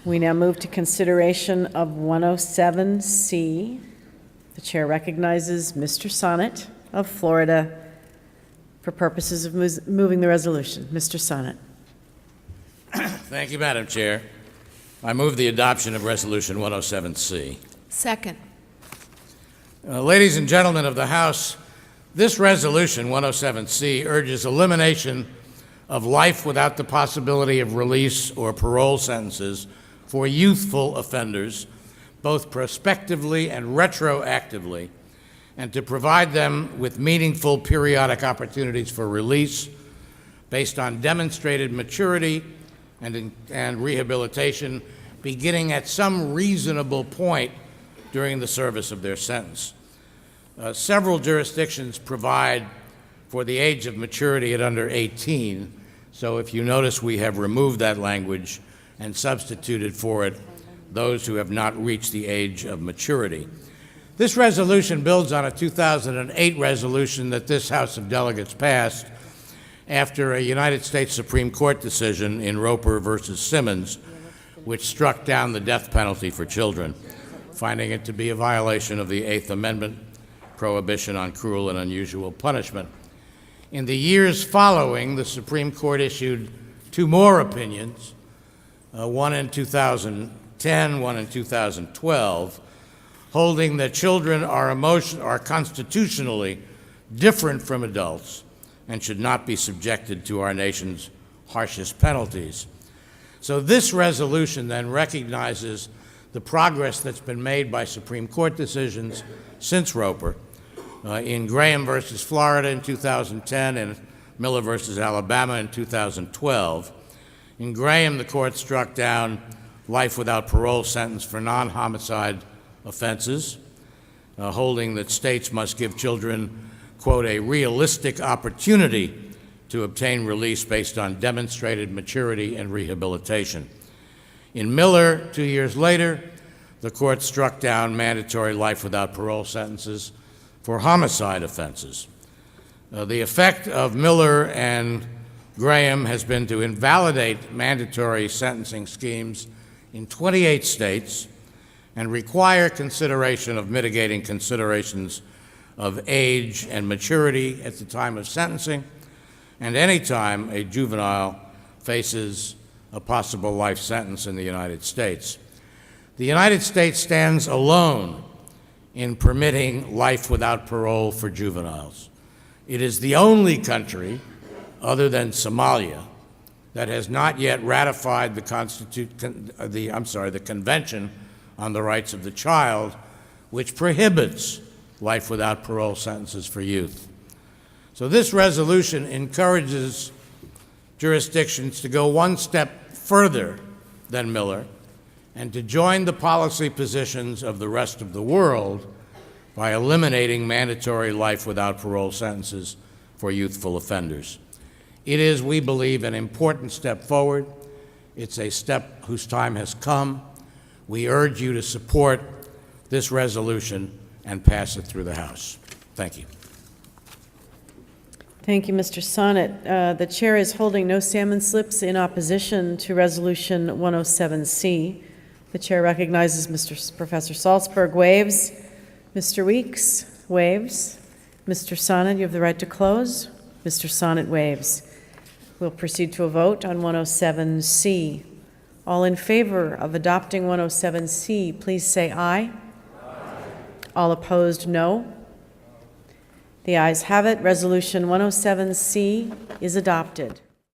We now move to consideration of 107C. The chair recognizes Mr. Sonnet of Florida for purposes of moving the resolution. Mr. Sonnet. Thank you, Madam Chair. I move the adoption of Resolution 107C. Second. Ladies and gentlemen of the House, this resolution, 107C, urges elimination of life without the possibility of release or parole sentences for youthful offenders, both prospectively and retroactively, and to provide them with meaningful periodic opportunities for release based on demonstrated maturity and rehabilitation beginning at some reasonable point during the service of their sentence. Several jurisdictions provide for the age of maturity at under 18, so if you notice, we have removed that language and substituted for it those who have not reached the age of maturity. This resolution builds on a 2008 resolution that this House of Delegates passed after a United States Supreme Court decision in Roper versus Simmons, which struck down the death penalty for children, finding it to be a violation of the Eighth Amendment prohibition on cruel and unusual punishment. In the years following, the Supreme Court issued two more opinions, one in 2010, one in 2012, holding that children are constitutionally different from adults and should not be subjected to our nation's harshest penalties. So this resolution then recognizes the progress that's been made by Supreme Court decisions since Roper, in Graham versus Florida in 2010 and Miller versus Alabama in 2012. In Graham, the court struck down life without parole sentence for non-homicide offenses, holding that states must give children, quote, a realistic opportunity to obtain release based on demonstrated maturity and rehabilitation. In Miller, 2 years later, the court struck down mandatory life without parole sentences for homicide offenses. The effect of Miller and Graham has been to invalidate mandatory sentencing schemes in 28 states and require consideration of mitigating considerations of age and maturity at the time of sentencing and any time a juvenile faces a possible life sentence in the United States. The United States stands alone in permitting life without parole for juveniles. It is the only country, other than Somalia, that has not yet ratified the Convention on the Rights of the Child, which prohibits life without parole sentences for youth. So this resolution encourages jurisdictions to go one step further than Miller and to join the policy positions of the rest of the world by eliminating mandatory life without parole sentences for youthful offenders. It is, we believe, an important step forward. It's a step whose time has come. We urge you to support this resolution and pass it through the House. Thank you. Thank you, Mr. Sonnet. The chair is holding no salmon slips in opposition to Resolution 107C. The chair recognizes Professor Salzberg. Waves. Mr. Weeks waves. Mr. Sonnet, you have the right to close. Mr. Sonnet waves. We'll proceed to a vote on 107C. All in favor of adopting 107C, please say aye. Aye. All opposed, no. The ayes have it. Resolution 107C is adopted.